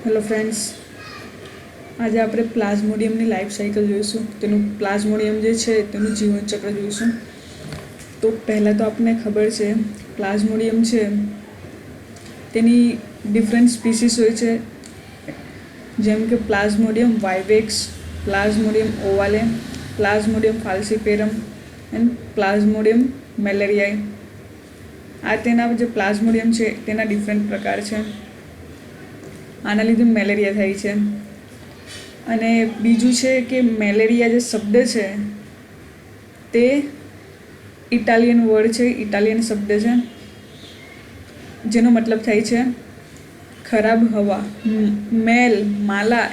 Hello friends, આજે આપણે પ્લાઝ્મોડિયમની life cycle જોઈશું. તેનું પ્લાઝ્મોડિયમ જે છે તેનું જીવનચક્ર જોઈશું. તો પહેલાં તો આપણને ખબર છે પ્લાઝ્મોડિયમ છે તેની ડિફરન્ટ સ્પીસીસ હોય છે, જેમ કે Plasmodium vivax, Plasmodium ovale, Plasmodium falciparum and Plasmodium malariae. આ તેના જે પ્લાઝ્મોડિયમ છે તેના ડિફરન્ટ પ્રકાર છે. આના લીધે મેલેરિયા થાય છે. અને બીજું છે કે મેલેરિયા જે શબ્દ છે તે ઇટાલિયન વર્ડ છે, ઇટાલિયન શબ્દ છે, જેનો મતલબ થાય છે ખરાબ હવા. મેલ માલા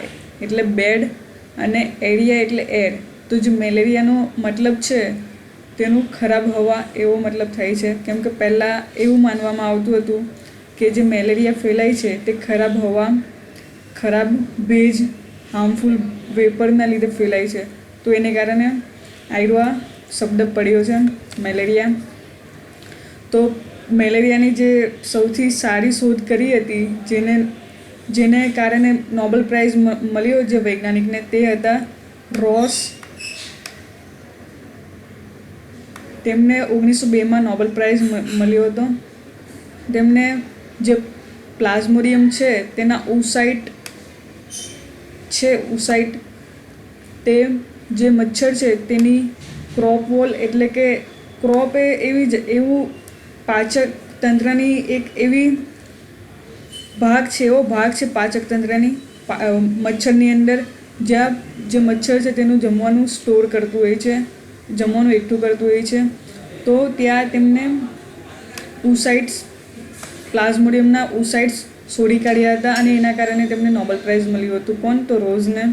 એટલે બેડ અને એરિયા એટલે એર. તો જે મેલેરિયાનો મતલબ છે તેનું ખરાબ હવા એવો મતલબ થાય છે, કેમ કે પહેલાં એવું માનવામાં આવતું હતું કે જે મેલેરિયા ફેલાય છે તે ખરાબ હવા, ખરાબ ભેજ, હાર્મફુલ વેપરના લીધે ફેલાય છે. તો એને કારણે આ શબ્દ પડ્યો છે મેલેરિયા. તો મેલેરિયાની જે સૌથી સારી શોધ કરી હતી, જેને કારણે નોબેલ પ્રાઇઝ મળ્યો જે વૈજ્ઞાનિકને, તે હતા રોસ. તેમને 1902માં નોબેલ પ્રાઇઝ મળ્યો હતો. તેમને જે પ્લાઝ્મોડિયમ છે તેના ઓસાઇટ તે જે મચ્છર છે તેની ક્રોપ વોલ એટલે કે ક્રોપ એવું પાચક તંત્રની એક એવી એવો ભાગ છે પાચક તંત્રની મચ્છરની અંદર, જ્યાં જે મચ્છર છે તેનું જમવાનું સ્ટોર કરતું હોય છે, જમવાનું એકઠું કરતું હોય છે. તો ત્યાં તેમને પ્લાઝ્મોડિયમના ઓસાઇટ્સ શોધી કાઢ્યા હતા અને એના કારણે તેમને નોબેલ પ્રાઇઝ મળ્યું હતું. કોણ? તો રોઝને.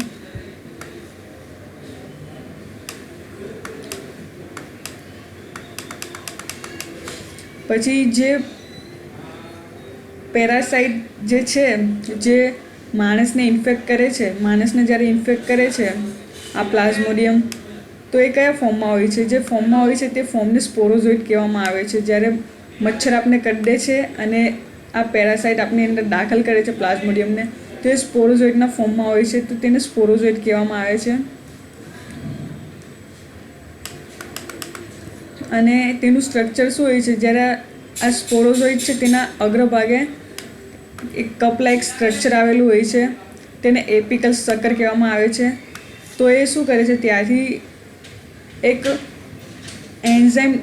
પછી જે પેરાસાઇટ જે છે, જે માણસને જ્યારે ઇન્ફેક્ટ કરે છે આ પ્લાઝ્મોડિયમ, તો એ કયા ફોર્મમાં હોય છે? જે ફોર્મમાં હોય છે તે ફોર્મને સ્પોરોઝોઇટ કહેવામાં આવે છે. જ્યારે મચ્છર આપણે કરડે છે અને આ પેરાસાઇટ આપણી અંદર દાખલ કરે છે પ્લાઝ્મોડિયમને, તો એ સ્પોરોઝોઇટના ફોર્મમાં હોય છે, તો તેને સ્પોરોઝોઇટ કહેવામાં આવે છે. અને તેનું સ્ટ્રક્ચર શું હોય છે? જ્યારે આ સ્પોરોઝોઇટ છે તેના અગ્રભાગે એક કપ લાઇક સ્ટ્રક્ચર આવેલું હોય છે, તેને એપિકલ સ્ટ્રક્ચર કહેવામાં આવે છે. તો એ શું કરે છે? ત્યાંથી એક એન્ઝાઇમ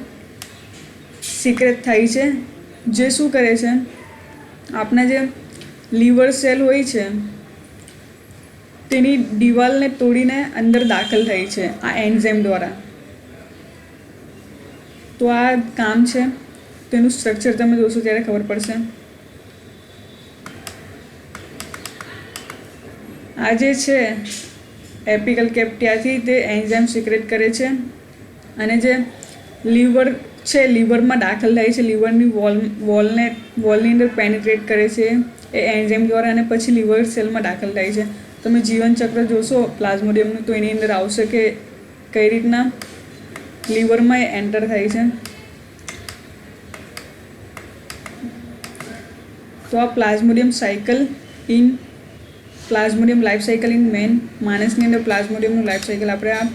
સિક્રેટ થાય છે, જે શું કરે છે? આપણા જે લીવર સેલ હોય છે તેની દિવાલને તોડીને અંદર દાખલ થાય છે આ એન્ઝાઇમ દ્વારા. તો આ કામ છે. તેનું સ્ટ્રક્ચર તમે જોશો ત્યારે ખબર પડશે. આ જે છે એપિકલ કેપ, ત્યાંથી તે એન્ઝાઇમ સિક્રેટ કરે છે અને જે લીવર છે લીવરમાં દાખલ થાય છે, લીવરની વોલની અંદર પેનિટ્રેટ કરે છે એ એન્ઝાઇમ દ્વારા અને પછી લીવર સેલમાં દાખલ થાય છે. તમે જીવનચક્ર જોશો પ્લાઝ્મોડિયમનું તો એની અંદર આવશે કે કઈ રીતના લીવરમાં એન્ટર થાય છે. તો આ plasmodium life cycle in man, માણસની અંદર પ્લાઝ્મોડિયમનું લાઈફ સાયકલ આપણે આ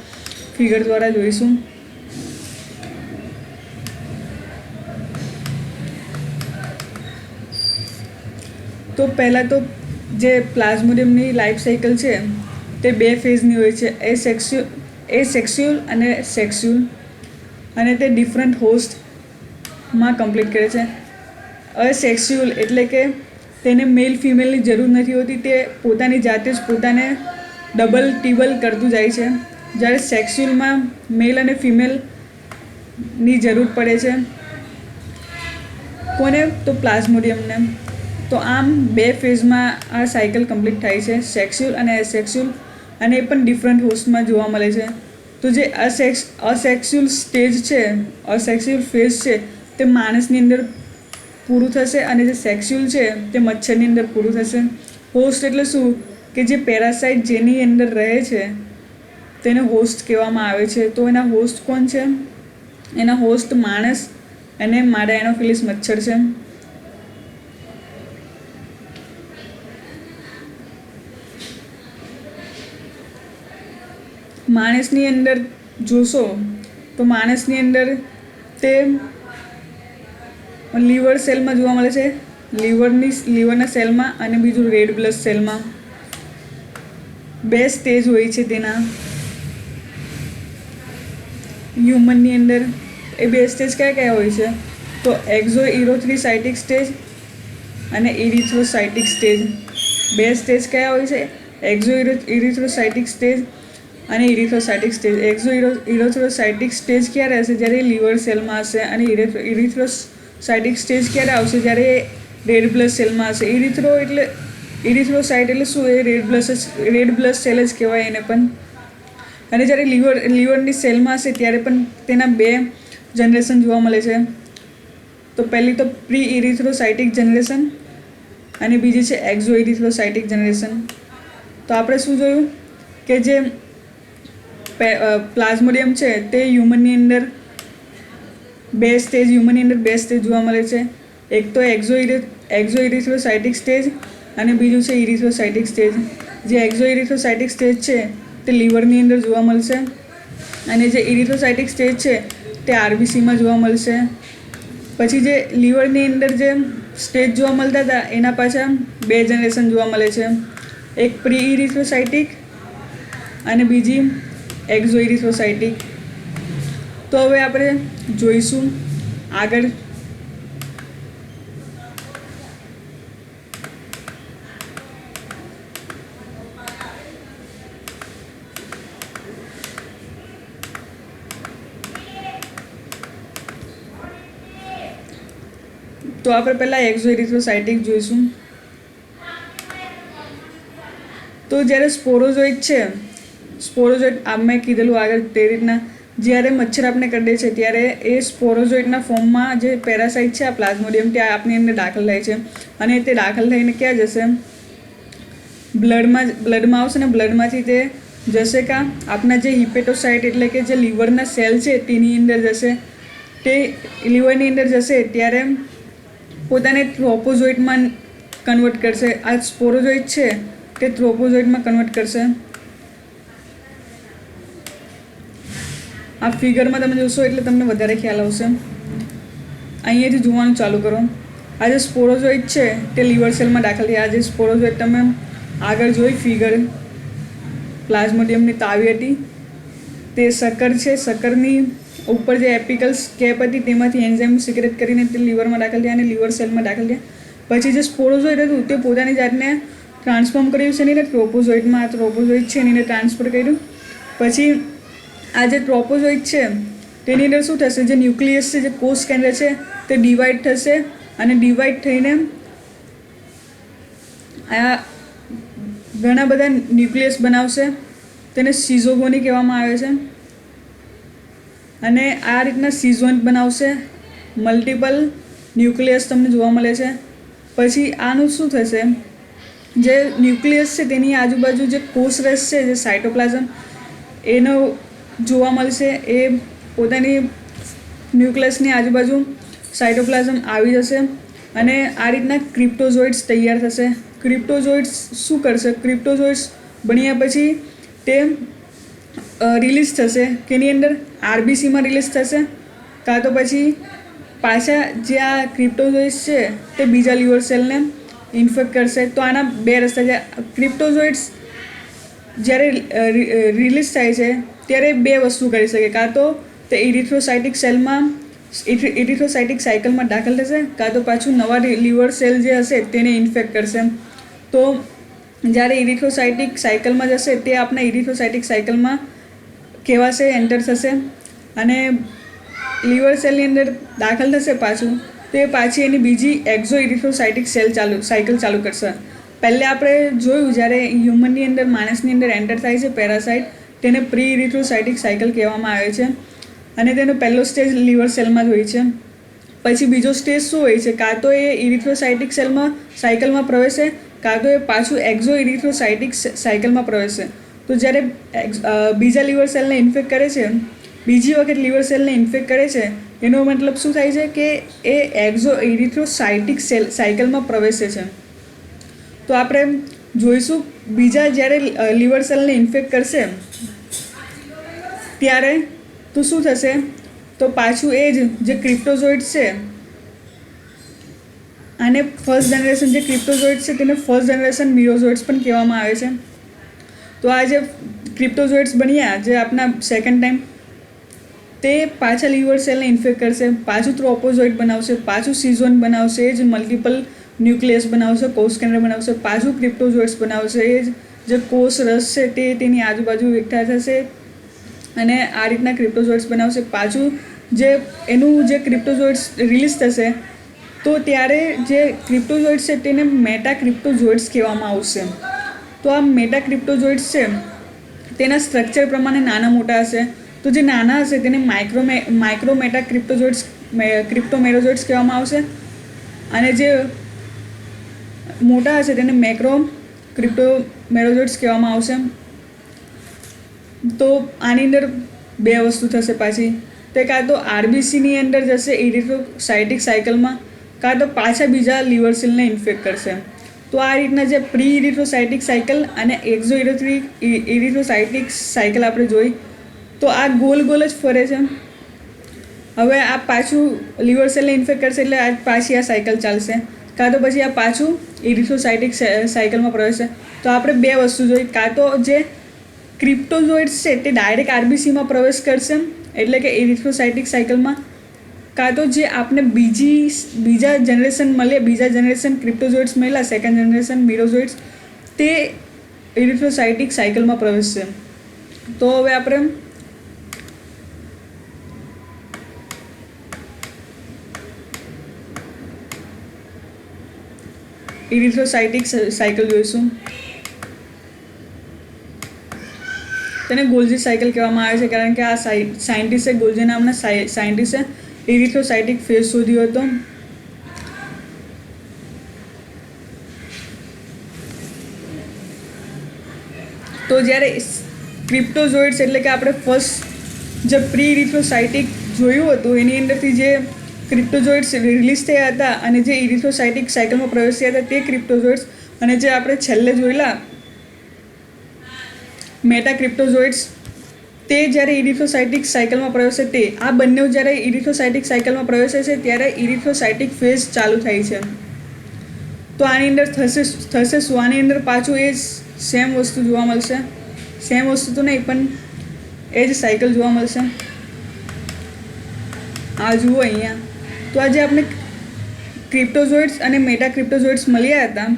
ફિગર દ્વારા જોઈશું. તો પહેલાં તો જે પ્લાઝ્મોડિયમની લાઈફ સાયકલ છે તે 2 ફેઝની હોય છે, એસેક્સ્યુઅલ અને સેક્સ્યુઅલ, અને તે ડિફરન્ટ હોસ્ટમાં કમ્પ્લીટ કરે છે. અસેક્સ્યુઅલ એટલે કે તેને મેલ ફિમેલની જરૂર નથી હોતી, તે પોતાની જાતે જ પોતાને ડબલ ટીબલ કરતું જાય છે. જ્યારે સેક્સ્યુઅલમાં મેલ અને ફિમેલની જરૂર પડે છે. કોને? તો પ્લાઝ્મોડિયમને. તો આમ 2 ફેઝમાં આ સાયકલ કમ્પ્લીટ થાય છે, સેક્સ્યુઅલ અને એસેક્સ્યુઅલ, અને એ પણ ડિફરન્ટ હોસ્ટમાં જોવા મળે છે. તો જે અસેક્સ્યુઅલ ફેઝ છે તે માણસની અંદર પૂરું થશે અને જે સેક્સ્યુઅલ છે તે મચ્છરની અંદર પૂરું થશે. હોસ્ટ એટલે શું? કે જે પેરાસાઇટ જેની અંદર રહે છે તેને હોસ્ટ કહેવામાં આવે છે. તો એના હોસ્ટ કોણ છે? એના હોસ્ટ માણસ અને માડા એનોફિલિસ મચ્છર છે. માણસની અંદર જોશો તો માણસની અંદર તે લીવર સેલમાં જોવા મળે છે, લીવરના સેલમાં, અને બીજું રેડ બ્લડ સેલમાં. 2 સ્ટેજ હોય છે તેના હ્યુમનની અંદર. એ 2 સ્ટેજ કયા કયા હોય છે? તો એક્ઝો ઇરિથ્રોસાઇટિક સ્ટેજ અને ઇરિથ્રોસાઇટિક સ્ટેજ. 2 સ્ટેજ કયા હોય છે? એક્ઝો ઇરિથ્રોસાઇટિક સ્ટેજ અને ઇરિથ્રોસાઇટિક સ્ટેજ. એક્ઝો ઇરિથ્રોસાઇટિક સ્ટેજ ક્યારે હશે? જ્યારે લીવર સેલમાં હશે. અને ઇરિથ્રોસાઇટિક સ્ટેજ ક્યારે આવશે? જ્યારે રેડ બ્લડ સેલમાં હશે. ઇરિથ્રોસાઇટ એટલે શું? એ રેડ બ્લડ સેલ જ કહેવાય એને પણ. અને જ્યારે લીવરની સેલમાં હશે ત્યારે પણ તેના 2 જનરેશન જોવા મળે છે. તો પહેલી તો પ્રી ઇરિથ્રોસાઇટિક જનરેશન અને બીજી છે એક્ઝો ઇરિથ્રોસાઇટિક જનરેશન. તો આપણે શું જોયું કે જે પ્લાઝ્મોડિયમ છે તે હ્યુમનની અંદર 2 સ્ટેજ જોવા મળે છે. એક તો એક્ઝો ઇરિથ્રોસાઇટિક સ્ટેજ અને બીજું છે ઇરિથ્રોસાઇટિક સ્ટેજ. જે એક્ઝો ઇરિથ્રોસાઇટિક સ્ટેજ છે તે લીવરની અંદર જોવા મળશે અને જે ઇરિથ્રોસાઇટિક સ્ટેજ છે તે આરબીસીમાં જોવા મળશે. પછી જે લીવરની અંદર જે સ્ટેજ જોવા મળતા હતા એના પાછા 2 જનરેશન જોવા મળે છે. એક પ્રી ઇરિથ્રોસાઇટિક અને બીજી એક્ઝો ઇરિથ્રોસાઇટિક. તો હવે આપણે જોઈશું આગળ. તો આપણે પહેલાં એક્ઝો ઇરિથ્રોસાઇટિક જોઈશું. તો જ્યારે સ્પોરોઝોઇટ મેં કીધેલું આગળ તે રીતના જ્યારે મચ્છર આપણે કરડે છે ત્યારે એ સ્પોરોઝોઇટના ફોર્મમાં જે પેરાસાઇટ છે આ પ્લાઝ્મોડિયમ ત્યાં આપણી અંદર દાખલ થાય છે. અને તે દાખલ થઈને ક્યાં જશે? બ્લડમાં આવશે ને બ્લડમાંથી તે જશે કાં? આપણા જે હિપેટોસાઇટ એટલે કે જે લીવરના સેલ છે તેની અંદર જશે. તે લીવરની અંદર જશે ત્યારે પોતાને ટ્રોપોઝોઇટમાં કન્વર્ટ કરશે. આ સ્પોરોઝોઇટ છે તે ટ્રોપોઝોઇટમાં કન્વર્ટ કરશે. આ ફિગરમાં તમે જોશો એટલે તમને વધારે ખ્યાલ આવશે. અહીંયાથી જોવાનું ચાલુ કરો. આ જે સ્પોરોઝોઇટ છે તે લીવર સેલમાં દાખલ થયા. આ જે સ્પોરોઝોઇટ તમે આગળ જોઈ ફિગર પ્લાઝ્મોડિયમની તાવી હતી તે શક્કર છે. શક્કરની ઉપર જે એપિકલ કેપ હતી તેમાંથી એન્ઝાઇમ સિક્રેટ કરીને તે લીવરમાં દાખલ થયા અને લીવર સેલમાં દાખલ થયા. પછી જે સ્પોરોઝોઇટ હતું તે પોતાની જાતને ટ્રાન્સફોર્મ કર્યું છે એને ટ્રોપોઝોઇટમાં. આ ટ્રોપોઝોઇટ છે એને ટ્રાન્સફર કર્યું. પછી આ જે ટ્રોપોઝોઇટ છે તેની અંદર શું થશે? જે ન્યુક્લિયસ છે, જે કોષ કેન્દ્ર છે તે ડિવાઈડ થશે અને ડિવાઈડ થઈને આ ઘણા બધા ન્યુક્લિયસ બનાવશે. તેને સિઝોગોની કહેવામાં આવે છે. અને આ રીતના સિઝોન બનાવશે. મલ્ટિપલ ન્યુક્લિયસ તમને જોવા મળે છે. પછી આનું શું થશે? જે ન્યુક્લિયસ છે તેની આજુબાજુ જે કોષરસ છે, જે સાયટોપ્લાઝમ એનો જોવા મળશે. એ પોતાની ન્યુક્લિયસની આજુબાજુ સાયટોપ્લાઝમ આવી જશે અને આ રીતના ક્રિપ્ટોઝોઇટ્સ તૈયાર થશે. ક્રિપ્ટોઝોઇટ્સ શું કરશે? ક્રિપ્ટોઝોઇટ્સ બન્યા પછી તે રિલીઝ થશે. કેની અંદર? આરબીસીમાં રિલીઝ થશે. કાં તો પછી પાછા જે આ ક્રિપ્ટોઝોઇટ્સ છે તે બીજા લીવર સેલને ઇન્ફેક્ટ કરશે. તો આના 2 રસ્તા છે. ક્રિપ્ટોઝોઇટ્સ જ્યારે રિલીઝ થાય છે ત્યારે 2 વસ્તુ કરી શકે. કાં તો તે ઇરિથ્રોસાઇટિક સાયકલમાં દાખલ થશે, કાં તો પાછું નવા લીવર સેલ જે હશે તેને ઇન્ફેક્ટ કરશે. તો જ્યારે ઇરિથ્રોસાઇટિક સાયકલમાં જશે તે આપણા ઇરિથ્રોસાઇટિક સાયકલમાં કહેવાશે, એન્ટર થશે અને લીવર સેલની અંદર દાખલ થશે પાછું. તો એ પાછી એની બીજી એક્ઝો ઇરિથ્રોસાઇટિક સાયકલ ચાલુ કરશે. પહેલે આપણે જોયું જ્યારે હ્યુમનની અંદર, માણસની અંદર એન્ટર થાય છે પેરાસાઇટ, તેને પ્રી ઇરિથ્રોસાઇટિક સાયકલ કહેવામાં આવે છે અને તેનો પહેલો સ્ટેજ લીવર સેલમાં જ હોય છે. પછી બીજો સ્ટેજ શું હોય છે? કાં તો એ ઇરિથ્રોસાઇટિક સાયકલમાં પ્રવેશે, કાં તો એ પાછું એક્ઝો ઇરિથ્રોસાઇટિક સાયકલમાં પ્રવેશે. તો જ્યારે બીજા લીવર સેલને ઇન્ફેક્ટ કરે છે, બીજી વખત લીવર સેલને ઇન્ફેક્ટ કરે છે, એનો મતલબ શું થાય છે કે એ એક્ઝો ઇરિથ્રોસાઇટિક સાયકલમાં પ્રવેશે છે. તો આપણે જોઈશું બીજા જ્યારે લીવર સેલને ઇન્ફેક્ટ કરશે ત્યારે તો શું થશે, તો પાછું એ જ જે ક્રિપ્ટોઝોઇટ્સ છે અને ફર્સ્ટ જનરેશન જે ક્રિપ્ટોઝોઇટ્સ છે તેને ફર્સ્ટ જનરેશન મિરોઝોઇટ્સ પણ કહેવામાં આવે છે. તો આ જે ક્રિપ્ટોઝોઇટ્સ બન્યા જે આપણા સેકન્ડ ટાઈમ, તે પાછા લીવર સેલને ઇન્ફેક્ટ કરશે, પાછું ટ્રોપોઝોઇટ બનાવશે, પાછું સિઝોન બનાવશે, એ જ મલ્ટિપલ ન્યુક્લિયસ બનાવશે, કોષ કેન્દ્ર બનાવશે, પાછું ક્રિપ્ટોઝોઇટ્સ બનાવશે, એ જ જે કોષ રસ છે તે તેની આજુબાજુ એકઠા થશે અને આ રીતના ક્રિપ્ટોઝોઇટ્સ બનાવશે. પાછું જે એનું જે ક્રિપ્ટોઝોઇટ્સ રિલીઝ થશે તો ત્યારે જે ક્રિપ્ટોઝોઇટ્સ છે તેને મેટા ક્રિપ્ટોઝોઇટ્સ કહેવામાં આવશે. તો આ મેટા ક્રિપ્ટોઝોઇટ્સ છે તેના સ્ટ્રક્ચર પ્રમાણે નાના મોટા હશે. તો જે નાના હશે તેને માઇક્રોમેટા ક્રિપ્ટોમેરોઝોઇટ્સ કહેવામાં આવશે અને જે મોટા હશે તેને મેક્રો ક્રિપ્ટોમેરોઝોઇટ્સ કહેવામાં આવશે. તો આની અંદર બે વસ્તુ થશે પાછી, તે કાં તો આરબીસીની અંદર જશે ઇરિથ્રોસાઇટિક સાયકલમાં, કાં તો પાછા બીજા લીવર સેલને ઇન્ફેક્ટ કરશે. તો આ રીતના જે પ્રી ઇરિથ્રોસાઇટિક સાયકલ અને એક્ઝો ઇરિથ્રોસાઇટિક સાયકલ આપણે જોઈ, તો આ ગોલ ગોલ જ ફરે છે. હવે આ પાછું લીવર સેલને ઇન્ફેક્ટ કરશે એટલે આ પાછી આ સાયકલ ચાલશે, કાં તો પછી આ પાછું ઇરિથ્રોસાઇટિક સાયકલમાં પ્રવેશશે. તો આપણે બે વસ્તુ જોઈ, કાં તો જે ક્રિપ્ટોઝોઇટ્સ છે તે ડાયરેક્ટ આરબીસીમાં પ્રવેશ કરશે એટલે કે ઇરિથ્રોસાઇટિક સાયકલમાં, કાં તો જે આપણે બીજા જનરેશન મળે, બીજા જનરેશન ક્રિપ્ટોઝોઇટ્સ મળ્યા, સેકન્ડ જનરેશન મિરોઝોઇટ્સ, તે ઇરિથ્રોસાઇટિક સાયકલમાં પ્રવેશશે. તો હવે આપણે ઇરિથ્રોસાઇટિક સાયકલ જોઈશું. તેને ગોલ્જી સાયકલ કહેવામાં આવે છે કારણ કે આ સાયન્ટિસ્ટે, ગોલ્જી નામના સાયન્ટિસ્ટે ઇરિથ્રોસાઇટિક ફેઝ શોધ્યો હતો. તો જ્યારે ક્રિપ્ટોઝોઇટ્સ એટલે કે આપણે ફર્સ્ટ જે પ્રી ઇરિથ્રોસાઇટિક જોયું હતું એની અંદરથી જે ક્રિપ્ટોઝોઇટ્સ રિલીઝ થયા હતા અને જે ઇરિથ્રોસાઇટિક સાયકલમાં પ્રવેશ્યા હતા તે ક્રિપ્ટોઝોઇટ્સ, અને જે આપણે છેલ્લે જોયેલા મેટા ક્રિપ્ટોઝોઇટ્સ તે જ્યારે ઇરિથ્રોસાઇટિક સાયકલમાં પ્રવેશે, તે આ બંને જ્યારે ઇરિથ્રોસાઇટિક સાયકલમાં પ્રવેશે છે ત્યારે ઇરિથ્રોસાઇટિક ફેઝ ચાલુ થાય છે. તો આની અંદર થશે શું, આની અંદર પાછું એ જ સેમ વસ્તુ જોવા મળશે, સેમ વસ્તુ તો નહીં પણ એ જ સાયકલ જોવા મળશે. આ જુઓ અહીંયા. તો આજે આપણે ક્રિપ્ટોઝોઇટ્સ અને મેટા ક્રિપ્ટોઝોઇટ્સ મળ્યા હતા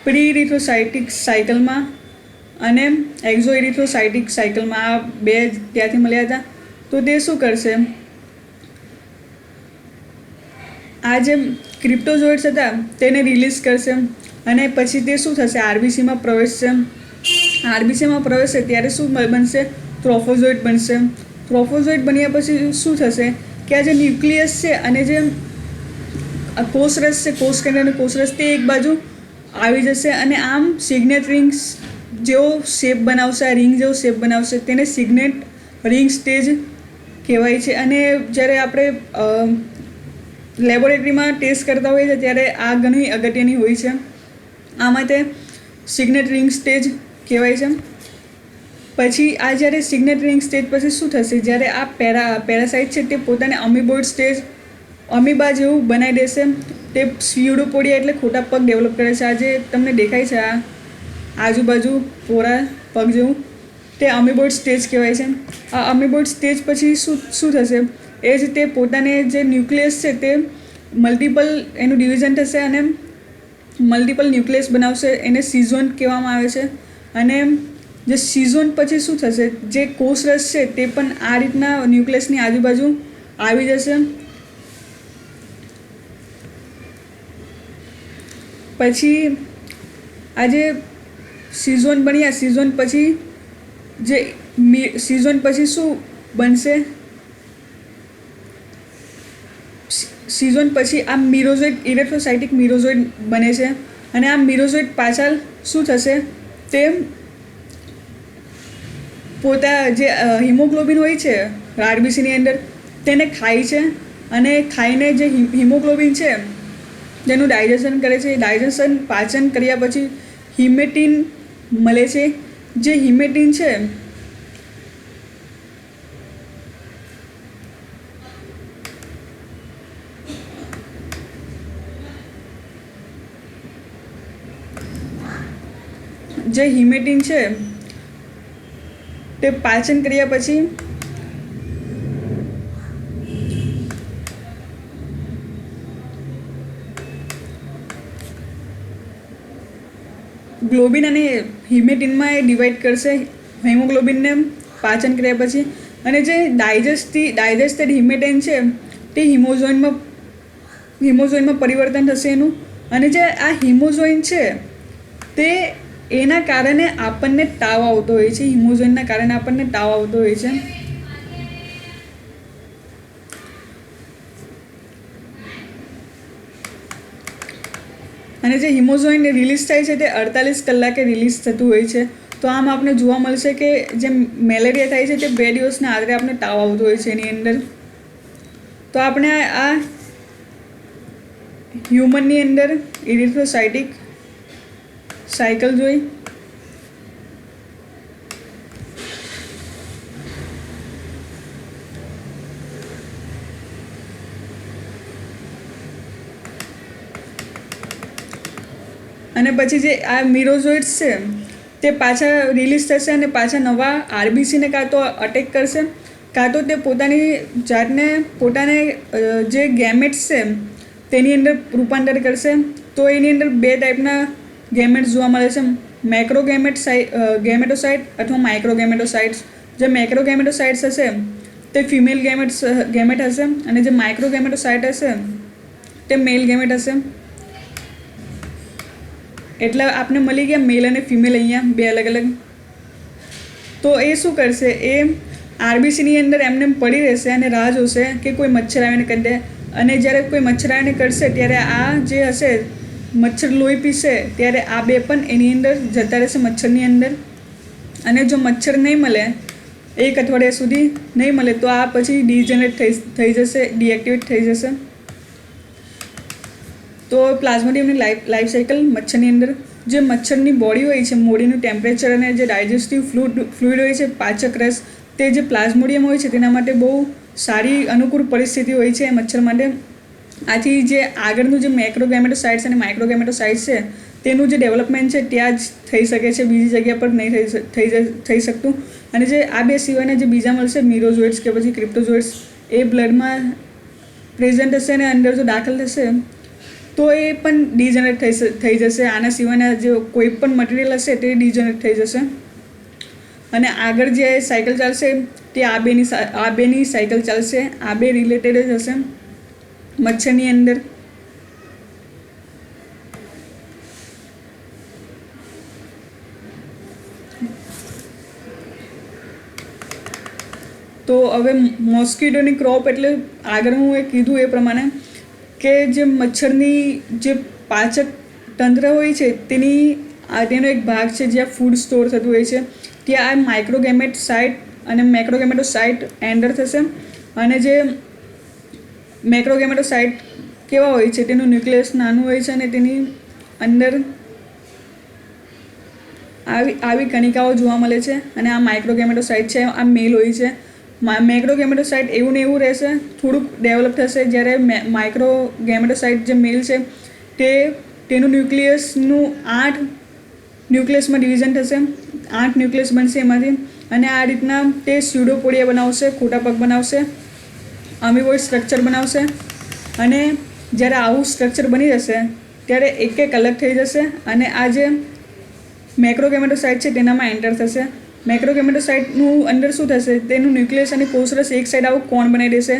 પ્રી ઇરિથ્રોસાઇટિક સાયકલમાં અને એક્ઝો ઇરિથ્રોસાઇટિક સાયકલમાં, આ બે ત્યાંથી મળ્યા હતા. તો તે શું કરશે, આ જે ક્રિપ્ટોઝોઇટ્સ હતા તેને રિલીઝ કરશે અને પછી તે શું થશે, આરબીસીમાં પ્રવેશશે. આરબીસીમાં પ્રવેશશે ત્યારે શું બનશે, ટ્રોફોઝોઇટ બનશે. ટ્રોફોઝોઇટ બન્યા પછી શું થશે કે આ જે ન્યુક્લિયસ છે અને જે કોષરસ છે, કોષ કેન્દ્ર અને કોષરસ, તે એક બાજુ આવી જશે અને આમ સિગ્નેટ રિંગ્સ જેવો શેપ બનાવશે, આ રિંગ જેવો શેપ બનાવશે. તેને સિગ્નેટ રિંગ સ્ટેજ કહેવાય છે. અને જ્યારે આપણે લેબોરેટરીમાં ટેસ્ટ કરતા હોઈએ છીએ ત્યારે આ ઘણી અગત્યની હોય છે. આમાં તે સિગ્નેટ રિંગ સ્ટેજ કહેવાય છે. પછી આ જ્યારે સિગ્નેટ રિંગ સ્ટેજ પછી શું થશે, જ્યારે આ પેરાસાઇટ છે તે પોતાને અમીબોઇડ સ્ટેજ, અમીબા જેવું બનાવી દેશે. તે સ્યુડોપોડિયા એટલે ખોટા પગ ડેવલપ કરે છે. આ જે તમને દેખાય છે આ આજુબાજુ પોરા પગ જેવું, તે અમીબોઇડ સ્ટેજ કહેવાય છે. આ અમીબોઇડ સ્ટેજ પછી શું થશે, એ જ તે પોતાને જે ન્યુક્લિયસ છે તે મલ્ટિપલ એનું ડિવિઝન થશે અને મલ્ટિપલ ન્યુક્લિયસ બનાવશે. એને સિઝોન કહેવામાં આવે છે. અને જે સિઝોન પછી શું થશે, જે કોષરસ છે તે પણ આ રીતના ન્યુક્લિયસની આજુબાજુ આવી જશે. પછી આ જે સિઝોન બન્યા, સિઝોન પછી શું બનશે, સિઝોન પછી આ મિરોઝોઇટ, ઇરિથ્રોસાઇટિક મિરોઝોઇટ બને છે. અને આ મિરોઝોઇટ પાછળ શું થશે, તે પોતા જે હિમોગ્લોબિન હોય છે આરબીસીની અંદર તેને ખાય છે અને ખાઈને જે હિમોગ્લોબિન છે જેનું ડાયજેશન કરે છે. ડાયજેશન પાચન કર્યા પછી હિમેટિન મળે છે. જે હિમેટિન છે જે હિમેટિન છે તે પાચન કર્યા પછી ગ્લોબિન અને હિમેટિનમાં એ ડિવાઈડ કરશે હિમોગ્લોબિનને પાચન કર્યા પછી, અને જે ડાયજેસ્ટેડ હિમેટિન છે તે હિમોઝોઇનમાં પરિવર્તન થશે એનું, અને જે આ હિમોઝોઇન છે તે એના કારણે આપણને તાવ આવતો હોય છે. હિમોઝોઇનના કારણે આપણને તાવ આવતો હોય છે. અને જે હિમોઝોઇન રિલીઝ થાય છે તે 48 કલાકે રિલીઝ થતું હોય છે. તો આમ આપણે જોવા મળશે કે જે મેલેરિયા થાય છે તે 2 દિવસના આધારે આપણે તાવ આવતો હોય છે એની અંદર. તો આપણે આ હ્યુમનની અંદર ઇરિથ્રોસાઇટિક સાયકલ જોઈ. અને પછી જે આ મિરોઝોઇટ્સ છે તે પાછા રિલીઝ થશે અને પાછા નવા આરબીસીને કાં તો અટેક કરશે, કાં તો તે પોતાને જે ગેમેટ્સ છે તેની અંદર રૂપાંતર કરશે. તો એની અંદર 2 ટાઈપના ગેમેટ્સ જોવા મળે છે, ગેમેટોસાઇટ અથવા માઇક્રોગેમેટોસાઇટ્સ. જે મેક્રોગેમેટોસાઇટ્સ હશે તે ફિમેલ ગેમેટ હશે, અને જે માઇક્રોગેમેટોસાઇટ હશે તે મેલ ગેમેટ હશે. એટલે આપને મળી ગયા મેલ અને ફિમેલ અહીંયા 2 અલગ અલગ. તો એ શું કરશે, એ આરબીસીની અંદર એમને પડી રહેશે અને રાહ જોશે કે કોઈ મચ્છર આવીને કરી દે. અને જ્યારે કોઈ મચ્છર આવીને કરશે ત્યારે આ જે હશે મચ્છર લોહી પીશે ત્યારે આ 2 પણ એની અંદર જતા રહેશે મચ્છરની અંદર. અને જો મચ્છર નહીં મળે 1 અઠવાડિયા સુધી નહીં મળે તો આ પછી ડિજનરેટ થઈ જશે, ડીએક્ટિવેટ થઈ જશે. તો પ્લાઝ્મોડિયમની લાઈફ સાયકલ મચ્છરની અંદર જે મચ્છરની બોડી હોય છે, બોડીનું ટેમ્પરેચર અને જે ડાયજેસ્ટિવ ફ્લુઇડ હોય છે, પાચક રસ, તે જે પ્લાઝ્મોડિયમ હોય છે તેના માટે બહુ સારી અનુકૂળ પરિસ્થિતિ હોય છે મચ્છર માટે. આથી જે આગળનું જે મેક્રોગેમેટોસાઇટ્સ અને માઇક્રોગેમેટોસાઇટ્સ છે તેનું જે ડેવલપમેન્ટ છે ત્યાં જ થઈ શકે છે, બીજી જગ્યા પર નહીં થઈ શકતું. અને જે આ 2 સિવાયના જે બીજા મળશે મિરોઝોઇટ્સ કે પછી ક્રિપ્ટોઝોઇટ્સ, એ બ્લડમાં પ્રેઝન્ટ હશે અને અંદર જો દાખલ થશે તો એ પણ ડિજનરેટ થઈ જશે. આના સિવાયના જે કોઈ પણ મટીરિયલ હશે તે ડિજનરેટ થઈ જશે. અને આગળ જે સાયકલ ચાલશે તે આ બેની સાયકલ ચાલશે. આ 2 રિલેટેડ જ હશે મચ્છરની અંદર. તો હવે મોસ્કિટોની ક્રોપ એટલે આગળ હું કીધું એ પ્રમાણે કે જે મચ્છરની જે પાચક તંત્ર હોય છે તેનો એક ભાગ છે જ્યાં ફૂડ સ્ટોર થતું હોય છે. ત્યાં આ માઇક્રોગેમેટોસાઇટ અને મેક્રોગેમેટોસાઇટ એન્ટર થશે. અને જે મેક્રોગેમેટોસાઇટ કેવા હોય છે, તેનું ન્યુક્લિયસ નાનું હોય છે અને તેની અંદર આવી કણિકાઓ જોવા મળે છે. અને આ માઇક્રોગેમેટોસાઇટ છે, આ મેલ હોય છે. મેક્રોગેમેટોસાઇટ એવું ને એવું રહેશે, થોડુંક ડેવલપ થશે. જ્યારે માઇક્રોગેમેટોસાઇટ જે મેલ છે તેનું ન્યુક્લિયસનું 8 ન્યુક્લિયસમાં ડિવિઝન થશે, 8 ન્યુક્લિયસ બનશે એમાંથી. અને આ રીતના તે સ્યુડોપોડિયા બનાવશે, ખોટા પગ બનાવશે, અમીબોઇડ સ્ટ્રક્ચર બનાવશે. અને જ્યારે આવું સ્ટ્રક્ચર બની જશે ત્યારે એક અલગ થઈ જશે અને આ જે મેક્રોગેમેટોસાઇટ છે તેનામાં એન્ટર થશે. મેક્રોગેમેટોસાઇટનું અંદર શું થશે, તેનું ન્યુક્લિયસ અને કોષરસ એક સાઈડ આવું કોણ બનાવી દેશે,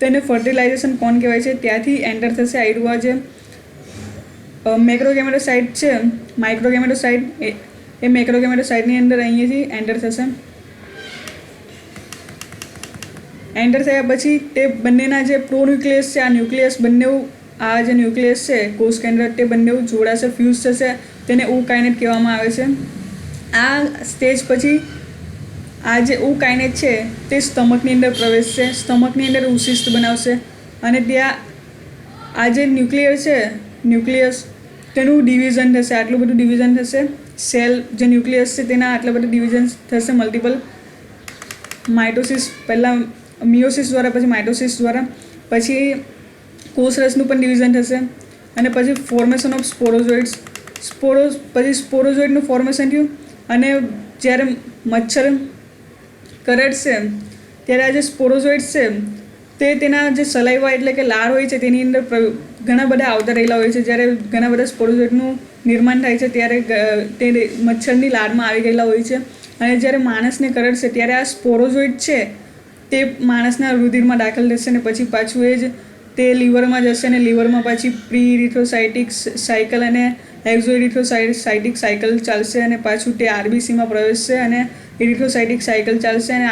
તેને ફર્ટિલાઇઝેશન કોણ કહેવાય છે. ત્યાંથી એન્ટર થશે આઈડવા જે મેક્રોગેમેટોસાઇટ છે, માઇક્રોગેમેટોસાઇટ એ મેક્રોગેમેટોસાઇટની અંદર અહીંયાથી એન્ટર થશે. એન્ટર થયા પછી તે બંનેના જે પ્રોન્યુક્લિયસ છે, આ ન્યુક્લિયસ બંને આ જે ન્યુક્લિયસ છે કોષ કેન્દ્ર તે બંને જોડાશે, ફ્યુઝ થશે, તેને ઓકાઇનેટ કહેવામાં આવે છે. આ સ્ટેજ પછી આ જે ઓકાઇનેટ છે તે સ્ટમકની અંદર પ્રવેશશે, સ્ટમકની અંદર ઉશિષ્ટ બનાવશે. અને ત્યાં આ જે ન્યુક્લિયસ તેનું ડિવિઝન થશે, આટલું બધું ડિવિઝન થશે. સેલ જે ન્યુક્લિયસ છે તેના આટલા બધા ડિવિઝન થશે, મલ્ટિપલ. માઇટોસિસ પહેલાં મિયોસિસ દ્વારા, પછી માઇટોસિસ દ્વારા, પછી કોષરસનું પણ ડિવિઝન થશે. અને પછી ફોર્મેશન ઓફ સ્પોરોઝોઇડ્સ, પછી સ્પોરોઝોઇડનું ફોર્મેશન થયું. અને જ્યારે મચ્છર કરડશે ત્યારે આ જે સ્પોરોઝોઇટ્સ છે તે તેના જે સલાઈવા એટલે કે લાળ હોય છે તેની અંદર ઘણા બધા આવતા રહેલા હોય છે. જ્યારે ઘણા બધા સ્પોરોઝોઇટનું નિર્માણ થાય છે ત્યારે તે મચ્છરની લાળમાં આવી ગયેલા હોય છે. અને જ્યારે માણસને કરડશે ત્યારે આ સ્પોરોઝોઇટ છે તે માણસના રુધિરમાં દાખલ થશે અને પછી પાછું એ જ તે લીવરમાં જશે અને લીવરમાં પાછી પ્રી ઇરિથ્રોસાઇટિક સાયકલ અને એક્ઝો ઇરિથ્રોસાઇટિક સાયકલ ચાલશે અને પાછું તે આરબીસીમાં પ્રવેશશે અને ઇરિથ્રોસાઇટિક સાયકલ ચાલશે અને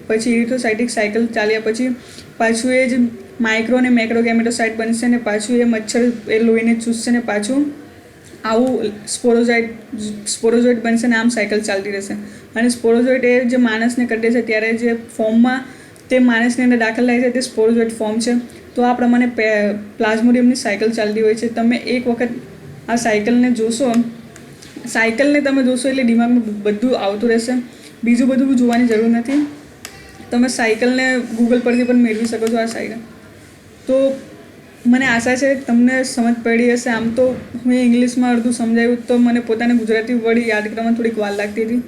પછી ઇરિથ્રોસાઇટિક સાયકલ ચાલ્યા પછી પાછું એ જ માઇક્રો અને મેક્રો ગેમેટોસાઇટ બનશે અને પાછું એ મચ્છર એ લોહીને ચૂસશે અને પાછું આવું સ્પોરોઝોઇટ બનશે અને આમ સાયકલ ચાલતી રહેશે. અને સ્પોરોઝોઇટ એ જે માણસને કરડે છે ત્યારે જે ફોર્મમાં તે માણસની અંદર દાખલ થાય છે તે સ્પોરોઝોઇટ ફોર્મ છે. તો આ પ્રમાણે પ્લાઝ્મોડિયમની સાયકલ ચાલતી હોય છે. તમે એક વખત આ સાયકલને જોશો એટલે દિમાગમાં બધું આવતું રહેશે. બીજું બધું જોવાની જરૂર નથી. તમે સાયકલને ગૂગલ પરથી પણ મેળવી શકો છો આ સાયકલ. તો મને આશા છે તમને સમજ પડી હશે. આમ તો હું ઇંગ્લિશમાં અડધું સમજાવ્યું તો મને પોતાને ગુજરાતી વર્ડ યાદ કરવામાં થોડીક વાર લાગતી હતી.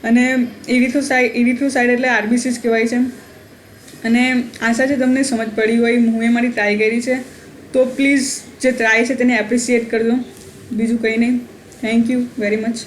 અને ઇરિથ્રોસાઇટ એટલે આરબીસી જ કહેવાય છે. અને આશા છે તમને સમજ પડી હોય. હું એ મારી ટ્રાય કરી છે તો પ્લીઝ જે ટ્રાય છે તેને એપ્રિશિએટ કરજો. બીજું કંઈ નહીં. Thank you very much.